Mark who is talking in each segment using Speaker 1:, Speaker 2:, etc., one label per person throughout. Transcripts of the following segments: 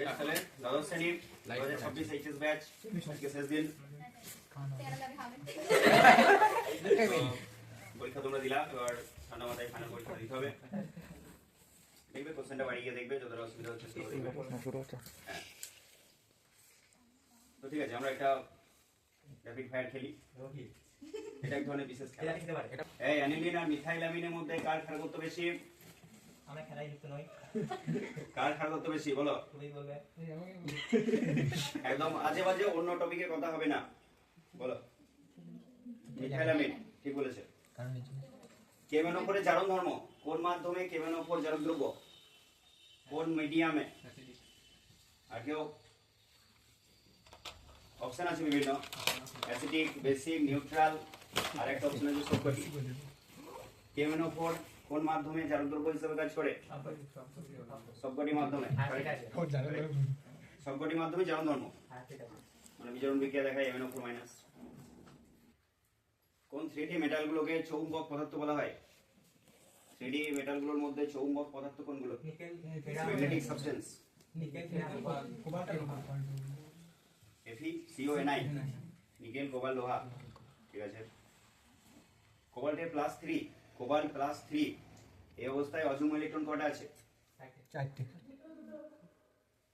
Speaker 1: আসলে দ্বাদশ শ্রেণী 2026 এইচএস ব্যাচ আজকে শেষ দিন। পরীক্ষা তোমরা দিলা, এবার ঠান্ডা মাথায় ফাইনাল পরীক্ষা দিতে হবে। দেখবে কোশ্চেনটা বাড়ি গিয়ে দেখবে, যতটা অসুবিধা হচ্ছে সেটা দেখবে। হ্যাঁ, তো ঠিক আছে, আমরা একটা র্যাপিড ফায়ার খেলি। এটা এক ধরনের বিশেষ খেলা। এই অ্যানিলিন আর মিথাইলামিনের মধ্যে কার ক্ষারকত্ব বেশি?
Speaker 2: আমরা খেলায় যুক্ত নই।
Speaker 1: কার ক্ষারকত্ব বেশি বলো?
Speaker 2: তুমি বলবে।
Speaker 1: একদম আজে বাজে অন্য টপিকে কথা হবে না, বলো। মিথাইলামিন ঠিক বলেছে। কেমেনোফোরে জারণ ধর্ম কোন মাধ্যমে? কেমেনোফোর জারক দ্রব্য কোন মিডিয়ামে? আর কেউ? অপশন আছে বিভিন্ন, অ্যাসিডিক, বেসিক, নিউট্রাল, আর একটা অপশন আছে সবকটি। কেমেনোফোর কোন মাধ্যমে জারক দ্রব্য হিসেবে কাজ করে? সবকটি মাধ্যমে। সবকটি মাধ্যমে জারণ ধর্ম মানে বিজারণ বিক্রিয়া দেখায় MnO4 মাইনাস। কোন 3D মেটালগুলোকে চৌম্বক পদার্থ বলা হয়? 3D মেটালগুলোর মধ্যে চৌম্বক পদার্থ কোনগুলো? Magnetic substance. FeCO9 nickel, cobalt, লোহা। ঠিক আছে। কোবাল্টের +3, কোবাল্ট +3 এই অবস্থায় অযুগ্ম ইলেকট্রন কয়টা আছে?
Speaker 3: 4টে।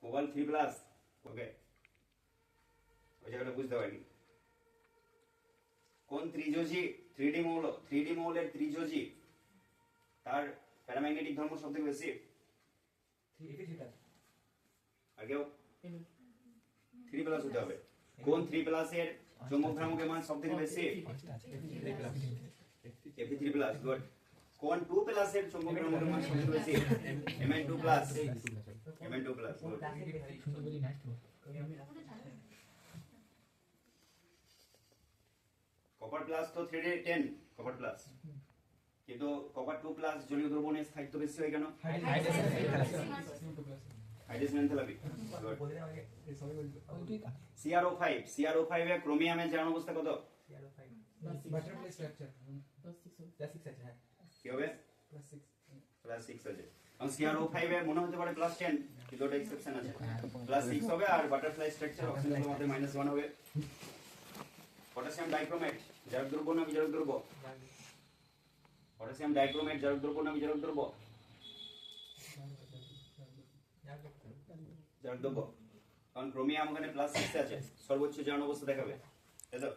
Speaker 1: কোবাল্ট 3+, ওকে, ওই জায়গাটা বুঝতে পারিনি। কোন ত্রিযোজী 3D মৌলের ত্রিযোজী তার প্যারাম্যাগনেটিক ধর্ম সবথেকে বেশি? আর কেউ? 3+ হতে হবে। কোন 3+ এর চৌম্বক ভ্রামকের মান সবথেকে বেশি? Fe3+, good. কোন 2+ এর চৌম্বক ভ্রামকের মান সবথেকে বেশি? Mn2+, good. কপার প্লাস তো 310 কপার প্লাস, কিন্তু কপার 2+ জলীয় দ্রবণের স্থায়িত্ব বেশি হয় কেন? Hydrogen enthalpy. CrO5 এ ক্রোমিয়ামের জারণ অবস্থা কত?
Speaker 3: বাটারফ্লাই স্ট্রাকচার
Speaker 1: কি হবে? +6 আছে। কারণ CrO5 এ মনে হতে পারে +10, কিন্তু ওটা এক্সেপশন আছে। +6 হবে আর বাটারফ্লাই স্ট্রাকচার অক্সিজেনের মধ্যে -1 হবে। পটাশিয়াম ডাইক্রোমেট জারক দ্রব্য না বিজারক দ্রব্য? পটাশিয়াম ডাইক্রোমেট জারক দ্রব্য না বিজারক দ্রব্য? জারক দ্রব্য, কারণ ক্রোমিয়াম ওখানে +6 আছে, সর্বোচ্চ জারণ অবস্থা দেখাবে, তাই তো?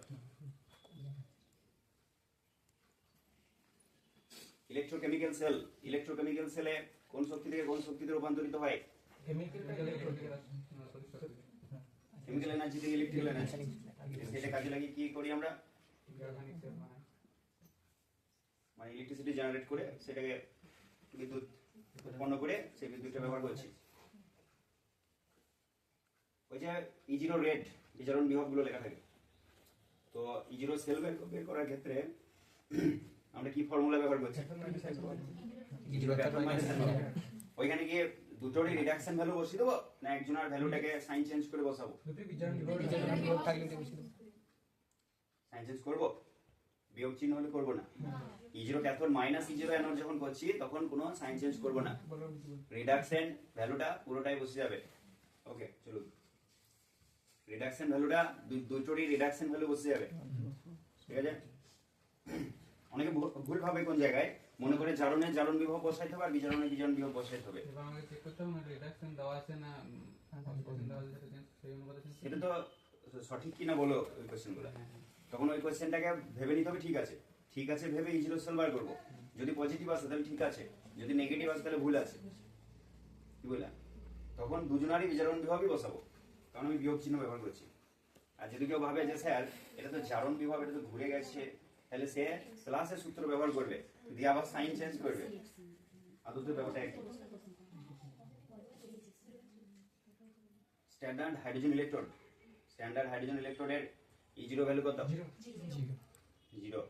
Speaker 1: ইলেকট্রোকেমিক্যাল সেলে কোন শক্তি থেকে কোন শক্তিতে রূপান্তরিত হয়? কেমিক্যাল এনার্জি থেকে ইলেকট্রিক্যাল এনার্জি। সেটা কাজে লাগিয়ে কি করি আমরা? মানে ইলেকট্রিসিটি জেনারেট করে সেটাকে বিদ্যুৎ উৎপন্ন করে সেই বিদ্যুৎটা ব্যবহার করছি। ওই যে E0 রেট বিজারণ বিভবগুলো লেখা থাকে, তো E0 সেল বের করার ক্ষেত্রে আমরা কি ফর্মুলা ব্যবহার করছি? ওইখানে গিয়ে দুটোরই রিডাকশন ভ্যালু বসিয়ে দেবো না একজনের ভ্যালুটাকে সাইন চেঞ্জ করে বসাবো? সাইন চেঞ্জ করবো, বিয়োগ চিহ্ন হলে করবো না। E0 ক্যাথোড -E0 অ্যানোড যখন করছি তখন কোনো সাইন চেঞ্জ করবো না, রিডাকশন ভ্যালুটা পুরোটাই বসে যাবে। ওকে, চলুন, রিডাকশন ভ্যালুটা দুটোরই রিডাকশন ভ্যালু বসে যাবে, ঠিক আছে? অনেকে ভুল ভাবে কোন জায়গায় মনে করে জারণের জারণ বিভব বসাইতে হবে আর বিজারণের বিজারণ বিভব বসাইতে হবে। এটা তো সঠিক কিনা বলো ওই কোশ্চেনগুলো। তখন ওই কোশ্চেনটাকে ভেবে নিতে হবে, ঠিক আছে ভেবে E0 সেল বার করবো। যদি পজিটিভ আসে তাহলে ঠিক আছে, যদি নেগেটিভ আসে তাহলে ভুল আছে, কি বললাম? তখন দুজনারই বিজারণ বিভবই বসাবো, কারণ আমি বিয়োগ চিহ্ন ব্যবহার করছি। আর যদি কেউ ভাবে যে স্যার এটা তো জারণ বিভব, এটা তো ঘুরে গেছে, তাহলে সে প্লাসের সূত্র ব্যবহার করবে, দিয়ে আবার সাইন চেঞ্জ করবে, আদতে ব্যাপারটা একই। স্ট্যান্ডার্ড হাইড্রোজেন ইলেকট্রোডের E0 ভ্যালু কত? 0।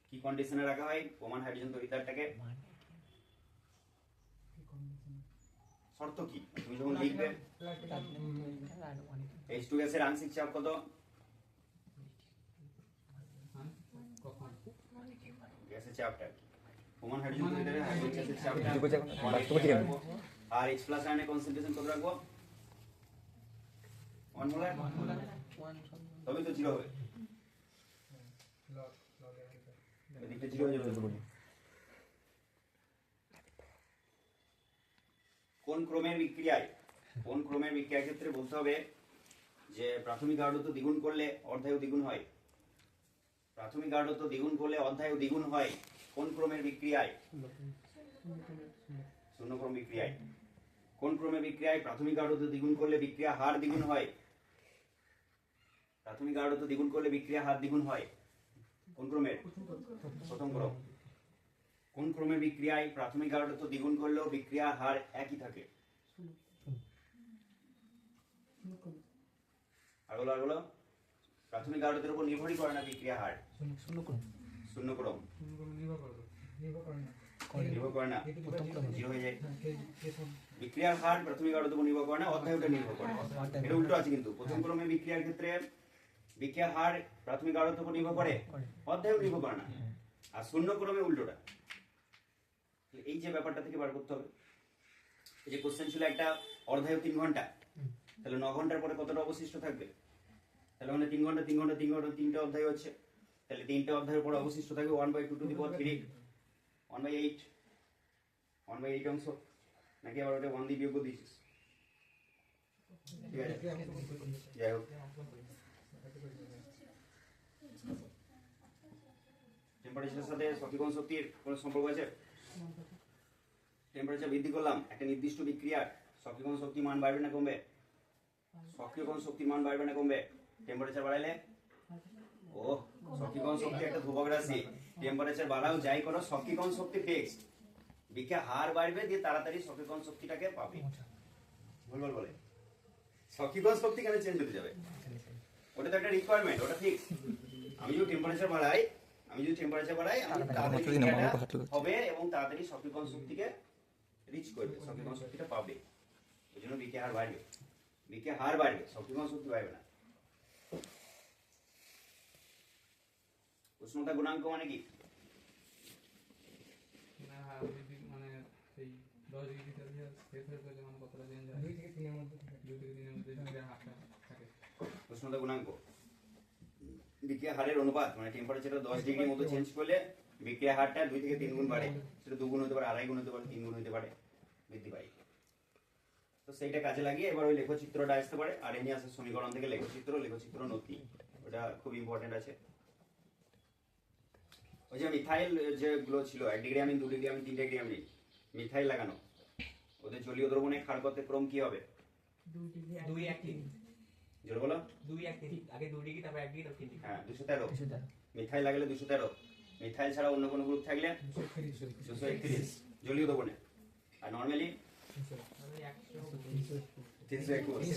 Speaker 1: কি কন্ডিশনে রাখা হয় প্রমাণ হাইড্রোজেন তড়িতারটাকে? শর্ত কি? তুমি যখন লিখবে H2 গ্যাসের আংশিক চাপ কত? গ্যাসের চাপটা প্রমাণ হাইড্রোজেন তড়িতারে হাইড্রোজেন গ্যাসের চাপটা আর H+ আয়নের কনসেন্ট্রেশন কত রাখবো? 1 মোলার তবে তো জিরো হবে,
Speaker 3: log এর ভিতর
Speaker 1: এদিকে জিরো হয়ে যাবে। কোন ক্রমের বিক্রিয়ায় ক্ষেত্রে বলতে হবে যে প্রাথমিক গাঢ়ত্ব দ্বিগুণ করলে অর্ধায়ু দ্বিগুণ হয়। প্রাথমিক গাঢ়ত্ব দ্বিগুণ করলে অর্ধায়ু দ্বিগুণ হয় কোন ক্রমের বিক্রিয়ায়? শূন্য ক্রম বিক্রিয়ায়। কোন ক্রমের বিক্রিয়ায় প্রাথমিক গাঢ়ত্ব দ্বিগুণ করলে বিক্রিয়া হার দ্বিগুণ হয়? প্রাথমিক গাঢ়ত্ব দ্বিগুণ করলে বিক্রিয়া হার দ্বিগুণ হয় কোন ক্রমের? প্রথম ক্রম। কোন ক্রমের বিক্রিয়ায় প্রাথমিক গাঢ়ত্ব দ্বিগুণ করলেও বিক্রিয়া হার একই থাকে? আগলো প্রাথমিক গাঢ়তের উপর নির্ভরই করে না বিক্রিয়া হার। শূন্য ক্রম নির্ভর করে না, জিরো হয়ে যায়। বিক্রিয়ার হার প্রাথমিক গাঢ়তের উপর নির্ভর করে না, অধ্যায়টা নির্ভর করে। এটা উল্টো আছে কিন্তু, প্রথম ক্রমে বিক্রিয়ার ক্ষেত্রে বিক্রিয়ার হার প্রাথমিক গাঢ়তের উপর নির্ভর করে, অধ্যায় নির্ভর করে না। আর শূন্য ক্রমে উল্টোটা। এই যে ব্যাপারটা থেকে বার করতে হবে। এই যে কোশ্চেন ছিল একটা অর্ধায়ু 3 ঘন্টা, তাহলে 9 ঘন্টার পরে কতটা অবশিষ্ট থাকবে? তাহলে মানে 3 ঘন্টা 3টা অধ্যায় হচ্ছে, তাহলে 3টা অধ্যায়ের পরে অবশিষ্ট থাকবে 1/2 টু দি পাওয়ার 3 1/8 অংশ, নাকি আবার ওটা 1 দিয়ে বিয়োগ করে দিয়েছিস? ঠিক আছে, যাই হোক। টেম্পারেচারের সাথে সক্ষীকরণ শক্তির কোনো সম্পর্ক আছে? টেম্পারেচার বৃদ্ধি করলাম, একটা নির্দিষ্ট বিক্রিয়ার সক্ষীকরণ শক্তির মান বাড়বে না কমবে? সক্ষীকরণ শক্তির মান বাড়বে না কমবে টেম্পারেচার বাড়াইলে? ও, সক্ষীকরণ শক্তি একটা ধ্রুবক রাশি, টেম্পারেচার বাড়াও যাই করো সক্ষীকরণ শক্তি ফিক্সড। বিক্রিয়া হার বাড়বে দিয়ে তাড়াতাড়ি সক্ষীকরণ শক্তিটাকে পাবে। ভুল বলে সক্ষীকরণ শক্তি কেন চেঞ্জ হতে যাবে? ওটা তো একটা রিকোয়ারমেন্ট, ওটা ফিক্স। আমি যদি টেম্পারেচার বাড়াই আমি তাড়াতাড়ি হবে এবং তাড়াতাড়ি সক্ষীকরণ শক্তিকে রিচ করবে, সক্ষীকরণ শক্তিটা পাবে। ওই জন্য বিক্রিয়া হার বাড়বে, সক্ষীকরণ শক্তি বাড়বে না। উষ্ণতা গুণাঙ্ক মানে কি?
Speaker 4: মানে সেই 10 ডিগ্রি সেলসিয়াস টেম্পারেচার মানে কতটা চেঞ্জ হয়?
Speaker 3: 2 থেকে 3 এর মধ্যে থাকে।
Speaker 4: 2 থেকে 3 এর মধ্যে হারটা থাকে।
Speaker 1: উষ্ণতা গুণাঙ্ক বিক্রিয়া হারের অনুপাত, মানে টেম্পারেচারটা 10 ডিগ্রির মতো চেঞ্জ করলে বিক্রিয়া হারটা 2 থেকে 3 গুণ বাড়ে। সেটা 2 গুণ হতে পারে, 2.5 গুণ হতে পারে, 3 গুণ হতে পারে, বৃদ্ধি পায়। তো সেইটা কাজে লাগিয়ে এবার ওই লেখচিত্রটা আসতে পারে। আর এমনি আসে সমীকরণ থেকে লেখচিত্র নথি, ওটা খুব ইম্পর্টেন্ট আছে। ওই যে মিথাইল যেগুলো ছিল 1 ডিগ্রি আমিন, 2 ডিগ্রি আমিন, 3 ডিগ্রি আমিন, মিথাইল লাগানো, ওদের জলীয় দ্রবণে ক্ষার করতে ক্রম কি হবে?
Speaker 2: 2 1 3
Speaker 1: জোর বলো।
Speaker 2: 2 1 3 আগে 2 ডিগ্রি তারপর 1 ডিগ্রি তারপর 3 ডিগ্রি।
Speaker 1: হ্যাঁ, 213। মিথাইল লাগালে 213, মিথাইল ছাড়া অন্য কোনো গ্রুপ থাকলে 231 জলীয় দ্রবণে। আর নরমালি 321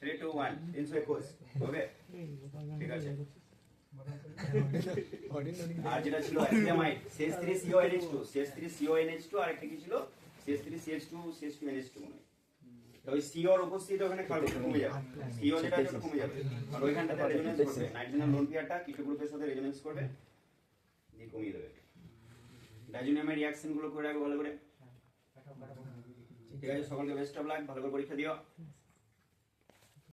Speaker 1: 321 হবে। ঠিক আছে। আর যেটা ছিল অ্যাক্রিলামাইড CH3 CONH2, আর একটা কি ছিল CH3 CH2 CH2NH2 মনে হয়। তো ওই CO এর উপস্থিতি ওখানে ক্ষার কমে যাবে, CO যেটা আছে কমে যাবে। আর ওইখানটাতে রেজোনেন্স করবে, নাইট্রোজেন লোন পেয়ারটা কিছু গ্রুপের সাথে রেজোনেন্স করবে দিয়ে কমিয়ে দেবে। ডাইজোনিয়ামের রিঅ্যাকশন গুলো করে রাখো ভালো করে। ঠিক আছে, সকলকে বেস্ট অফ লাক, ভালো করে পরীক্ষা দিও।